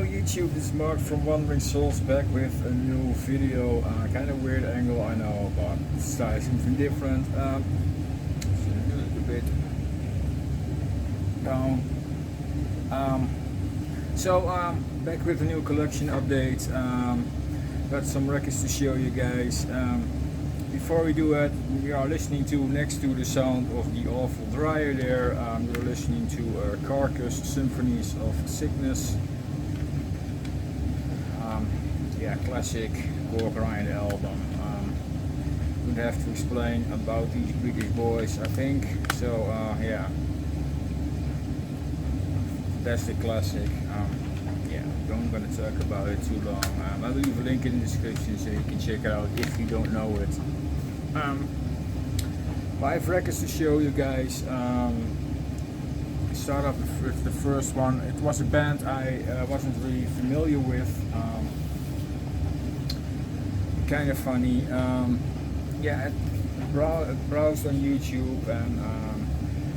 Hello YouTube, this is Mark from Wandering Souls back with a new video. Kind of weird angle, I know, but let's try something different. A little bit down. Back with a new collection update. Got some records to show you guys. Before we do it, we are listening to, next to the sound of the awful dryer there, we're listening to Carcass, Symphonies of Sickness. Yeah, classic gore grind album. Would have to explain about these British boys, I think. So yeah, that's the classic. Yeah, I'm gonna talk about it too long. I will leave a link in the description so you can check it out if you don't know it. 5 records to show you guys. Start off with the first one. It was a band I wasn't really familiar with. Kind of funny. Yeah, I browsed on YouTube and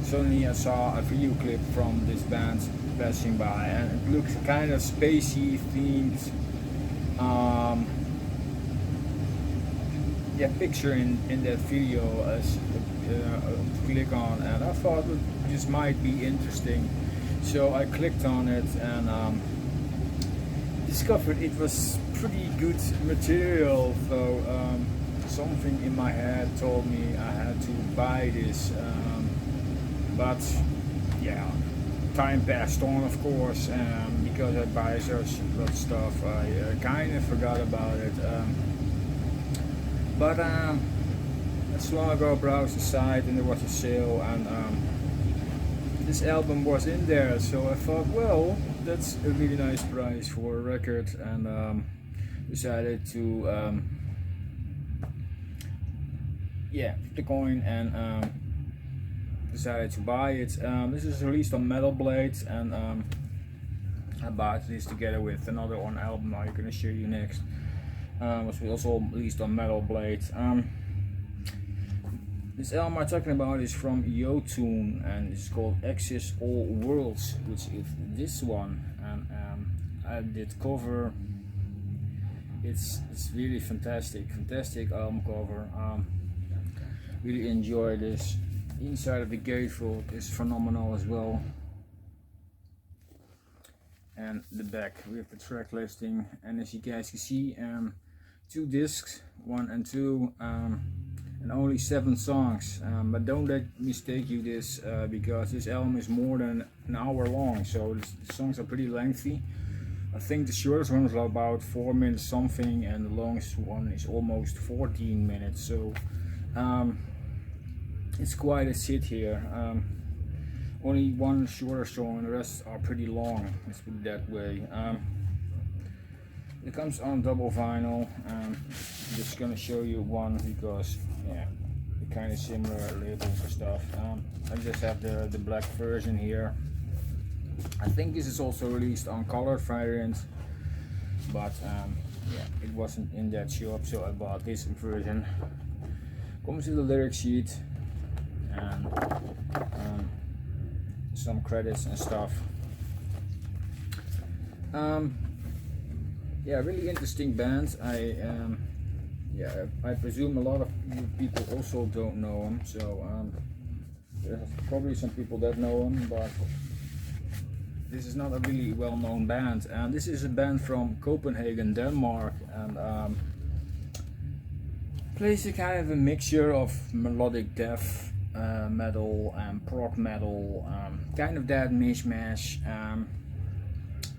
suddenly I saw a video clip from this band passing by, and it looks kind of spacey themed. Yeah, picture in that video as click on, and I thought this might be interesting, so I clicked on it and discovered it was pretty good material. So something in my head told me I had to buy this, but yeah, time passed on, of course, because I buy such a lot of stuff. I kind of forgot about it. But not so long ago I browsed the site and there was a sale, and this album was in there, so I thought, well, that's a really nice price for a record, and decided to yeah, the coin, and decided to buy it. This is released on Metal Blade, and I bought this together with another one album I'm going to show you next. Was also released on Metal Blade. This album I'm talking about is from Iotunn, and it's called Access All Worlds, which is this one. And I did cover. It's really fantastic album cover. Really enjoy this. Inside of the gatefold is phenomenal as well. And the back with the track listing, and as you guys can see, 2 discs, 1 and 2, and only 7 songs. But don't let mistake you this, because this album is more than an hour long, so the songs are pretty lengthy. I think the shortest one is about 4 minutes something, and the longest one is almost 14 minutes. So it's quite a sit here. Only 1 shorter song and the rest are pretty long, let's put it that way. It comes on double vinyl. I'm just gonna show you one because, yeah, the kind of similar labels and stuff. I just have the black version here. I think this is also released on colored variant, but yeah, it wasn't in that shop, so I bought this version. Comes with a lyric sheet and some credits and stuff. Yeah, really interesting band. Yeah, I presume a lot of people also don't know them, so there's probably some people that know them, but this is not a really well-known band. And this is a band from Copenhagen, Denmark, and plays a kind of a mixture of melodic death metal and prog metal, kind of that mishmash.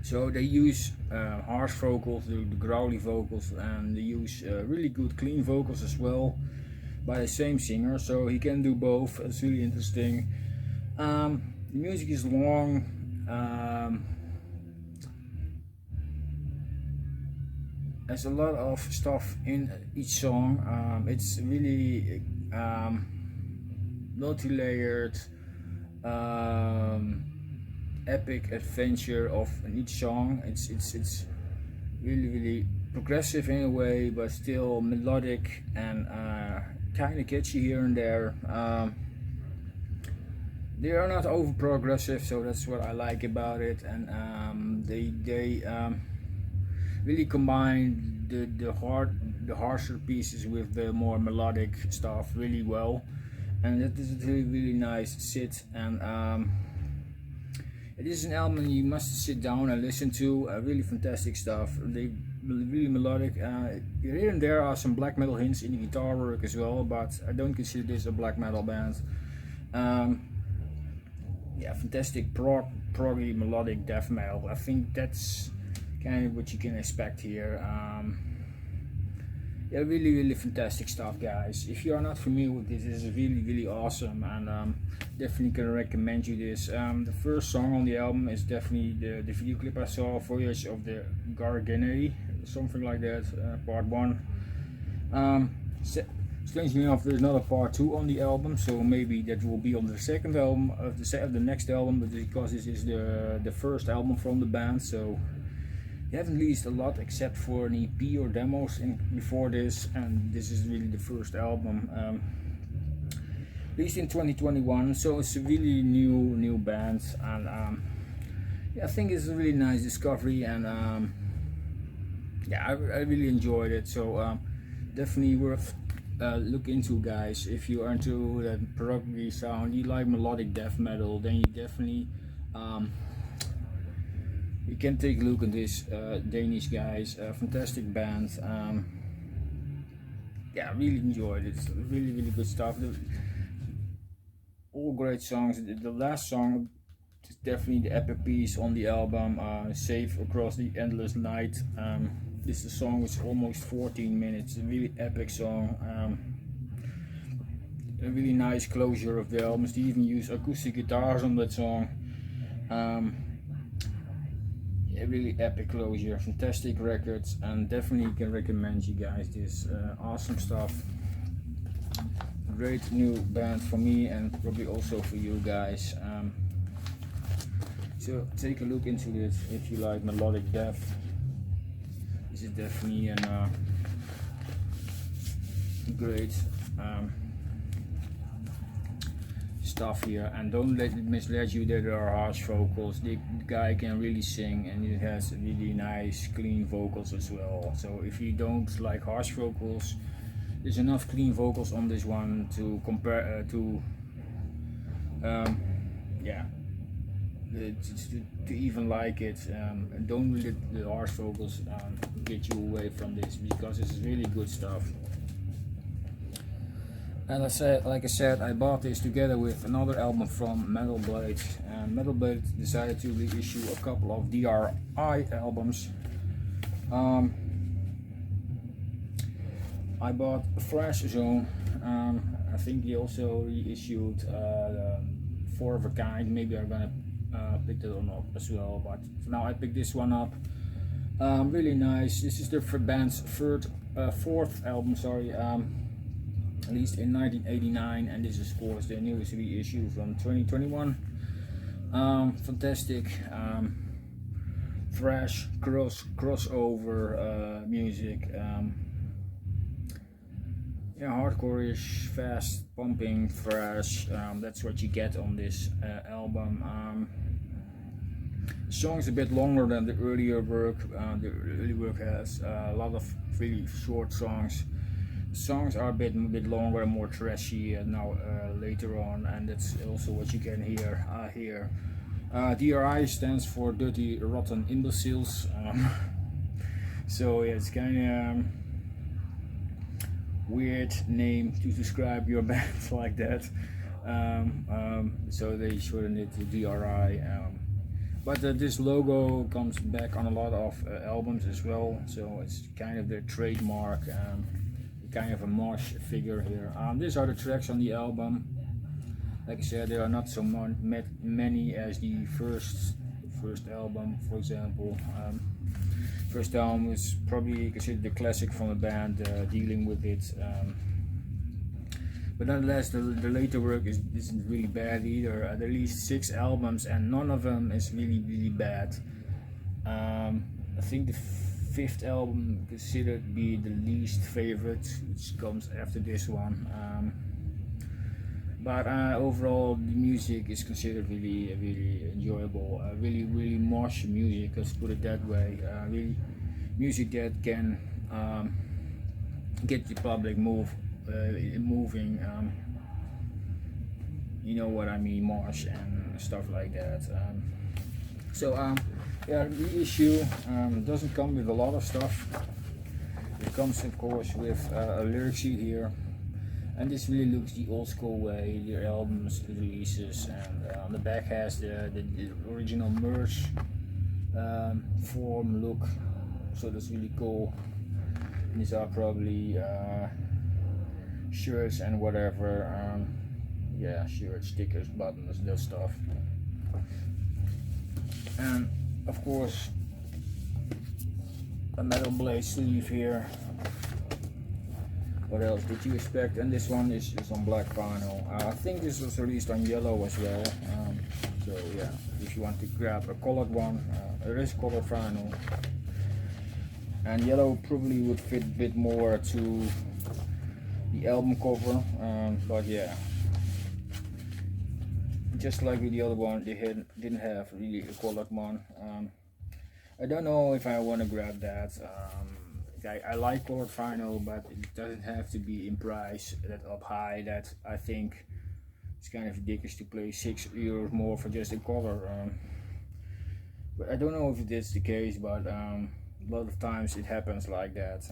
So they use harsh vocals, the growly vocals, and they use really good clean vocals as well by the same singer, so he can do both. It's really interesting. The music is long. There's a lot of stuff in each song. It's really multi-layered, epic adventure of each song. It's really progressive in a way, but still melodic and kind of catchy here and there. they are not over progressive, so that's what I like about it. And they really combine the harsher pieces with the more melodic stuff really well, and it is a really nice sit. And it is an album you must sit down and listen to. Really fantastic stuff. They really melodic. Here and there are some black metal hints in the guitar work as well, but I don't consider this a black metal band. Yeah, fantastic proggy melodic death metal. I think that's kind of what you can expect here. Yeah, really fantastic stuff, guys. If you are not familiar with this is really awesome, and definitely can recommend you this. The first song on the album is definitely the video clip I saw, Voyage of the Garganei, something like that, part 1. Strangely enough, there's not a part 2 on the album, so maybe that will be on the second album of the next album, but because this is the first album from the band, so they haven't released a lot except for an EP or demos before this, and this is really the first album. Released in 2021, so it's a really new band, and yeah, I think it's a really nice discovery, and yeah, I really enjoyed it. So definitely worth look into, guys. If you are into that proggy sound, you like melodic death metal, then you definitely you can take a look at this Danish guys. Fantastic band. Yeah, I really enjoyed it. Really good stuff. All great songs. The last song is definitely the epic piece on the album, Safe Across the Endless Night. This song is almost 14 minutes. A really epic song. A really nice closure of the album. They even use acoustic guitars on that song. Yeah, really epic closure. Fantastic records, and definitely can recommend you guys this. Awesome stuff. Great new band for me, and probably also for you guys. So take a look into this if you like melodic death. This is definitely an great stuff here, and don't let it mislead you that there are harsh vocals. The guy can really sing, and it has really nice clean vocals as well. So if you don't like harsh vocals, there's enough clean vocals on this one to compare to yeah, to even like it. Don't let the harsh vocals get you away from this, because this is really good stuff. And like I said, I bought this together with another album from Metal Blade, and Metal Blade decided to reissue a couple of D.R.I albums. I bought Thrash Sown. I think he also reissued 4 of a Kind. Maybe I'm gonna pick that one up as well, but for now I picked this one up. Really nice. This is the band's fourth album, sorry. Released in 1989, and this is of course the newest reissue from 2021. Fantastic thrash crossover music. Yeah, hardcore-ish, fast pumping thrash. That's what you get on this album. The song is a bit longer than the earlier work. The earlier work has a lot of really short songs. Songs are a bit longer and more trashy now later on, and that's also what you can hear here. D.R.I stands for Dirty Rotten Imbeciles. So yeah, it's kind of weird name to describe your band like that. So they shortened it to D.R.I. But this logo comes back on a lot of albums as well, so it's kind of their trademark. Kind of a mosh figure here. These are the tracks on the album. Like I said, there are not so many as the first album, for example. First album is probably considered the classic from the band, dealing with it. But nonetheless, the later work isn't really bad either. They released 6 albums, and none of them is really bad. I think the 5th album considered to be the least favorite, which comes after this one. but overall the music is considered really enjoyable, really mosh music, let's put it that way. Really music that can get the public moving. You know what I mean, mosh and stuff like that. Yeah, the issue doesn't come with a lot of stuff. It comes of course with a lyric sheet here, and this really looks the old school way, their albums, releases, and on the back has the original merch form look, so that's really cool. And these are probably shirts and whatever, yeah, shirts, stickers, buttons, that stuff. And of course a metal blade sleeve here. What else did you expect? And this one is on black vinyl. I think this was released on yellow as well. So yeah, if you want to grab a colored one, there is colored vinyl. And yellow probably would fit a bit more to the album cover, but yeah. Just like with the other one, they didn't have really a colored one. I don't know if I want to grab that. I like colored vinyl, but it doesn't have to be in price that up high. That I think it's kind of ridiculous to pay €6 more for just a color. But I don't know if that's the case, but a lot of times it happens like that.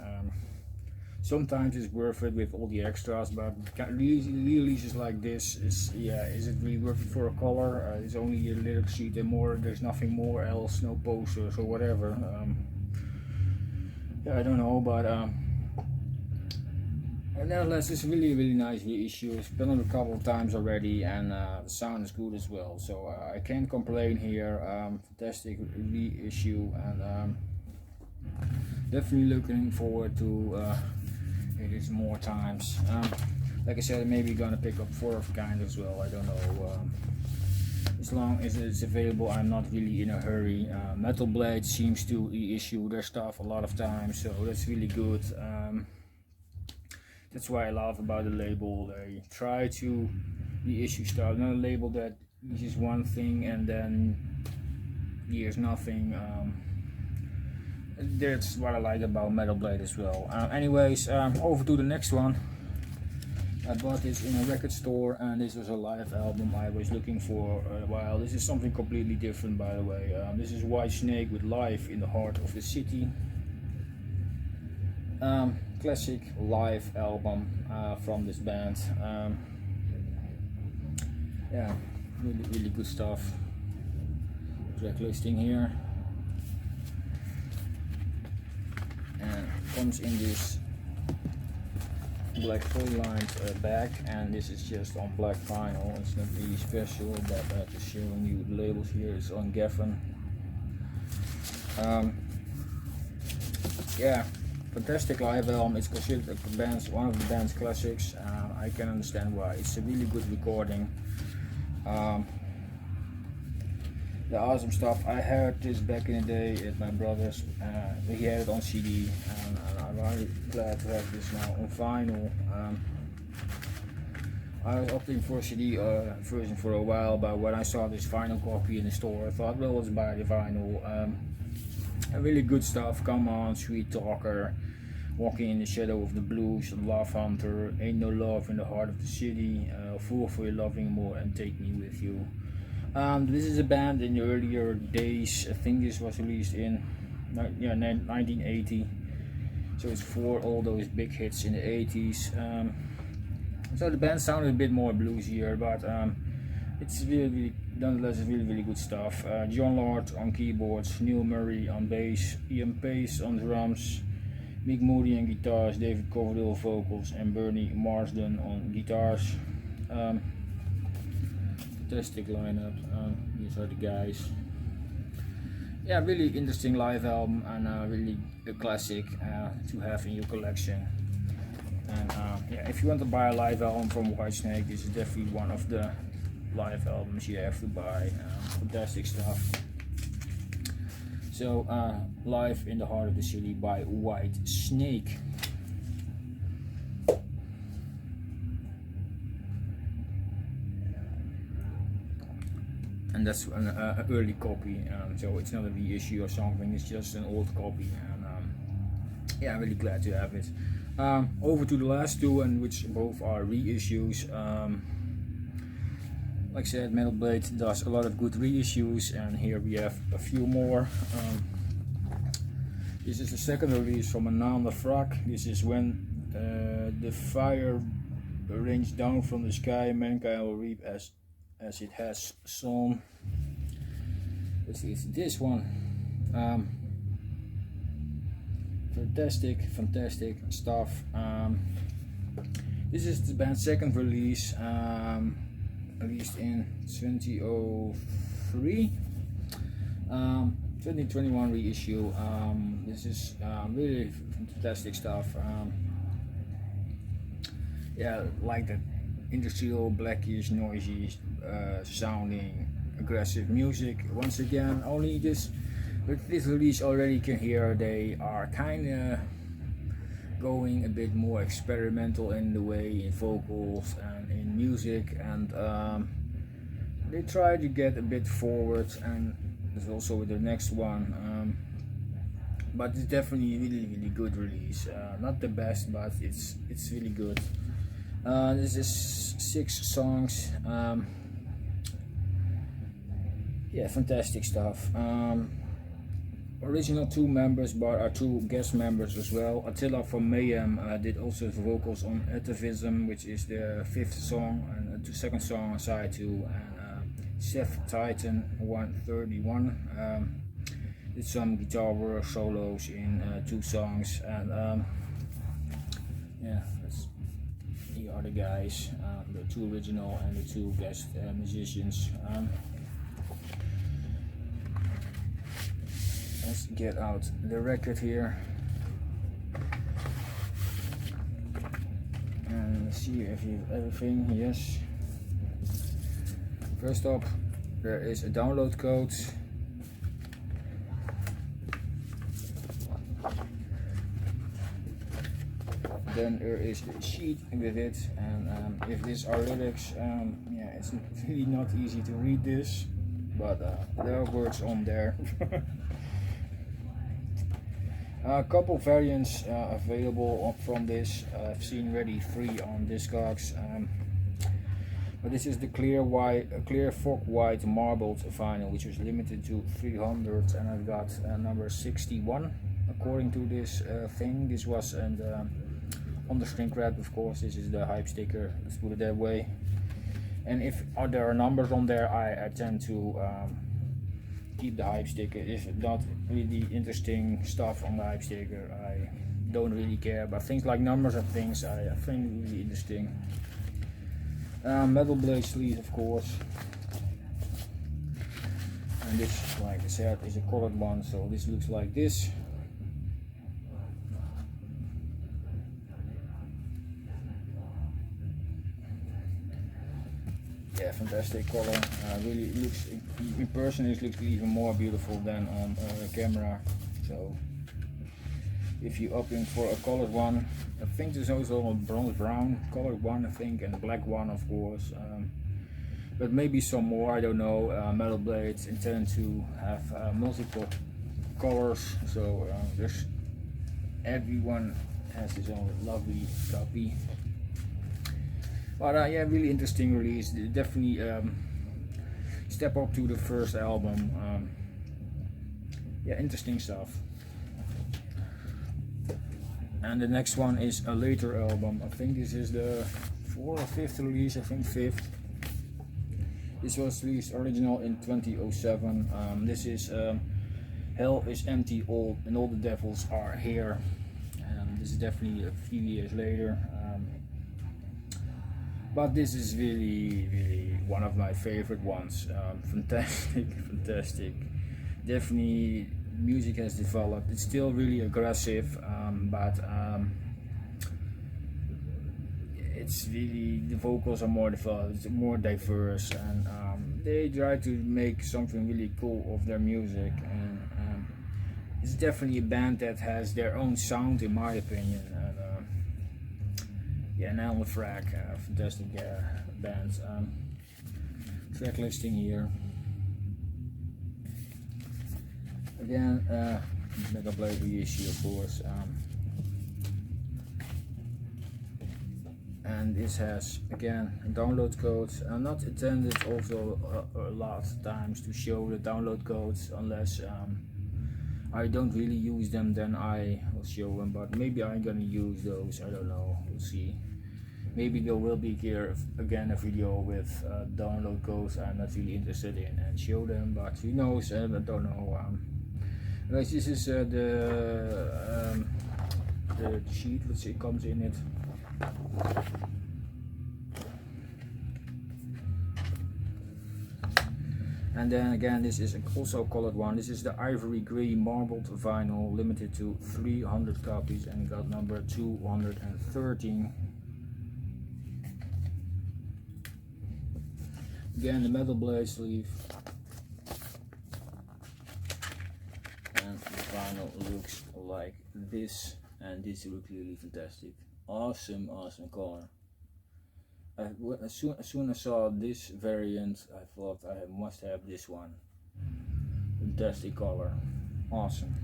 Sometimes it's worth it with all the extras, but releases like this is it really worth it for a color? It's only a lyric sheet and more. There's nothing more else, no posters or whatever. Yeah, I don't know, but nevertheless, it's really nice reissue. It's been on a couple of times already, and the sound is good as well. So I can't complain here. Fantastic reissue, and definitely looking forward to it is more times. Like I said, maybe gonna pick up 4th kind as well. I don't know. As long as it's available, I'm not really in a hurry. Metal Blade seems to reissue their stuff a lot of times, so that's really good. That's why I love about the label. They try to reissue stuff, not a label that uses one thing and then here's nothing. That's what I like about Metal Blade as well. Anyways, over to the next one. I bought this in a record store, and this was a live album I was looking for a while. This is something completely different, by the way. This is Whitesnake with Live in the Heart of the City. Classic live album from this band. Yeah, really good stuff. Track listing here. And comes in this black full-lined bag, and this is just on black vinyl. It's not really special, but just showing you the labels here. It's on Geffen. Yeah, fantastic live album. It's considered one of the band's classics. I can understand why. It's a really good recording. The awesome stuff. I heard this back in the day at my brother's. He had it on CD, and I'm really glad to have this now on vinyl. I was opting for a CD version for a while, but when I saw this vinyl copy in the store, I thought, well, let's buy the vinyl. Really good stuff. Come On, Sweet Talker, Walking in the Shadow of the Blues, Love Hunter, Ain't No Love in the Heart of the City, Fool for Your Loving More, and Take Me With You. This is a band in the earlier days. I think this was released in 1980, so it's for all those big hits in the 80s. So the band sounded a bit more bluesier, but it's nonetheless really good stuff. John Lord on keyboards, Neil Murray on bass, Ian Pace on drums, Mick Moody on guitars, David Coverdale vocals, and Bernie Marsden on guitars. Fantastic lineup. These are the guys. Yeah, really interesting live album, and really a classic to have in your collection. And yeah, if you want to buy a live album from Whitesnake, this is definitely one of the live albums you have to buy. Fantastic stuff. So Live in the Heart of the City by Whitesnake. and that's an early copy, so it's not a reissue or something, it's just an old copy, and yeah, I'm really glad to have it. Over to the last two, and which both are reissues. Like I said, Metal Blade does a lot of good reissues, and here we have a few more. This is the second release from Anaal Nathrakh. This is when the fire rains down from the sky, mankind will reap as it has sown. This is this one. Fantastic stuff. This is the band's second release, released in 2003. 2021 reissue. This is really fantastic stuff. Yeah, like that industrial, blackish, noisy sounding, aggressive music. Once again, only this with this release already can hear they are kind of going a bit more experimental in the way in vocals and in music, and they try to get a bit forward, and there's also with the next one, but it's definitely really good release. Not the best, but it's really good. This is 6 songs. Yeah, fantastic stuff. Original 2 members, but are 2 guest members as well. Attila from Mayhem did also vocals on Atavism, which is the 5th song and the 2nd song on side 2, and Seth Titan 131 did some guitar work solos in 2 songs, and yeah, here are the guys, the 2 original and the 2 guest musicians. Let's get out the record here and see if you have everything. Yes. First up, there is a download code. Then there is the sheet with it, and if these are lyrics, yeah, it's really not easy to read this, but there are words on there. A couple variants available from this. I've seen already 3 on Discogs, but this is the clear fog white marbled vinyl, which was limited to 300, and I've got number 61 according to this thing. This was on the shrink wrap, of course. This is the hype sticker, let's put it that way. And if there are numbers on there, I tend to keep the hype sticker. If not really interesting stuff on the hype sticker, I don't really care, but things like numbers and things I find really interesting. Metal Blade sleeve, of course, and this, like I said, is a colored one, so this looks like this. Yeah, fantastic color. Really looks, in person it looks even more beautiful than on camera. So if you opting for a colored one, I think there's also a bronze brown colored one, I think, and a black one, of course. But maybe some more, I don't know. Metal Blades intend to have multiple colors, so there's everyone has his own lovely copy. But yeah, really interesting release. Definitely step up to the first album. Yeah, interesting stuff. And the next one is a later album. I think this is the 4th or 5th release. I think 5th. This was released original in 2007. This is Hell is Empty, All and All the Devils Are Here. This is definitely a few years later. But this is really one of my favorite ones. Fantastic. Definitely music has developed. It's still really aggressive, but it's really, the vocals are more developed, it's more diverse, and they try to make something really cool of their music. And it's definitely a band that has their own sound, in my opinion. Yeah, Anaal Nathrakh, fantastic bands. Track listing here. Again, Mega Blade reissue, of course. And this has again download codes. I'm not intended also a lot of times to show the download codes unless I don't really use them, then I will show them, but maybe I'm gonna use those, I don't know, we'll see. Maybe there will be here again a video with download codes I'm not really interested in and show them, but who knows, I don't know. Guys, this is the sheet which comes in it. And then again, this is also a colored one. This is the Ivory Grey Marbled Vinyl, limited to 300 copies, and got number 213. Again, the metal blade sleeve. And the vinyl looks like this, and this looks really fantastic. Awesome color. As soon as I saw this variant, I thought I must have this one. Fantastic color, awesome.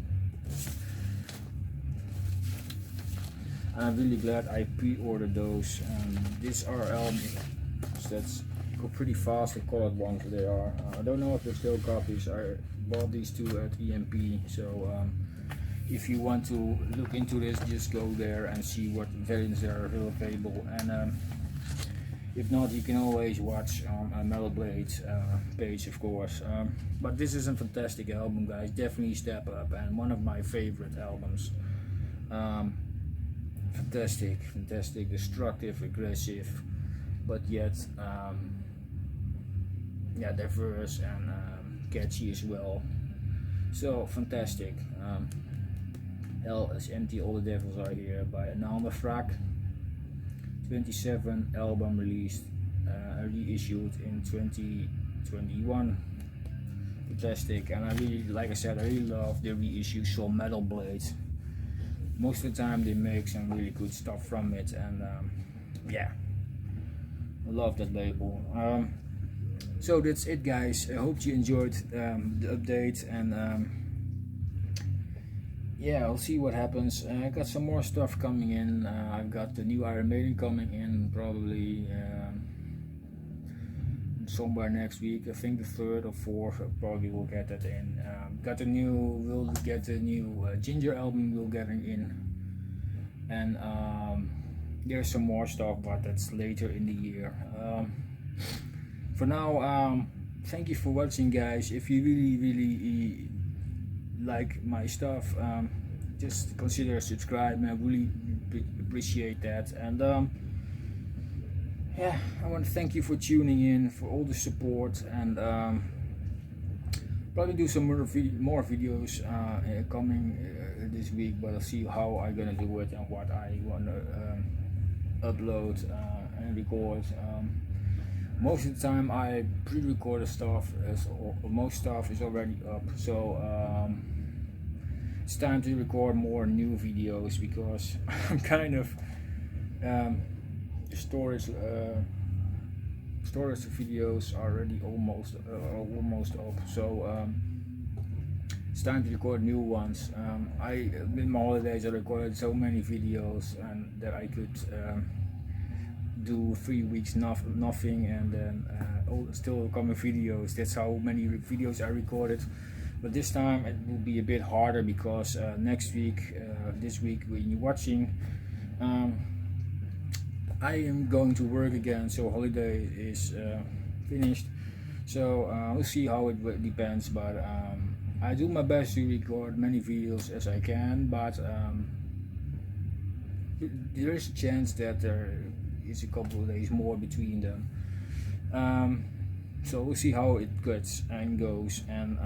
I'm really glad I pre-ordered those. These are albums that's go pretty fast. The colored ones they are. I don't know if they're still copies. I bought these two at EMP, so if you want to look into this, just go there and see what variants are available. And if not, you can always watch a Metal Blade page, of course. But this is a fantastic album, guys. Definitely step up, and one of my favorite albums. Fantastic, destructive, aggressive, but yet yeah, diverse and catchy as well. So fantastic. Hell is Empty, All the Devils Are Here by Anaal Nathrakh. 27 album released, reissued in 2021. Fantastic, and I really, like I said, I really love the reissues from Metal Blade. Most of the time they make some really good stuff from it, and yeah, I love that label. So that's it, guys. I hope you enjoyed the update, and yeah, I'll see what happens. I got some more stuff coming in. I've got the new Iron Maiden coming in probably somewhere next week. I think the 3rd or 4th. Probably will get that in. We'll get the new Ginger album. We'll get it in, and there's some more stuff, but that's later in the year. For now, thank you for watching, guys. If you really like my stuff, just consider subscribing. I really appreciate that. And yeah, I want to thank you for tuning in, for all the support, and probably do some more videos coming this week, but I'll see how I'm gonna do it and what I want to upload and record. Most of the time I pre-record stuff, most stuff is already up, so it's time to record more new videos, because I'm kind of storage of videos are already almost up, so it's time to record new ones. In my holidays I recorded so many videos, and that I could do 3 weeks nothing, and then still coming videos. That's how many videos I recorded. But this time it will be a bit harder, because next week, this week when you're watching, I am going to work again, so holiday is finished. So we'll see how it depends, but I do my best to record many videos as I can, but there is a chance that there is a couple of days more between them. So we'll see how it goes, and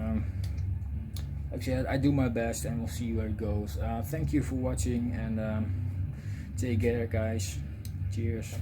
like I said, I do my best, and we'll see where it goes. Thank you for watching, and take care, guys. Cheers.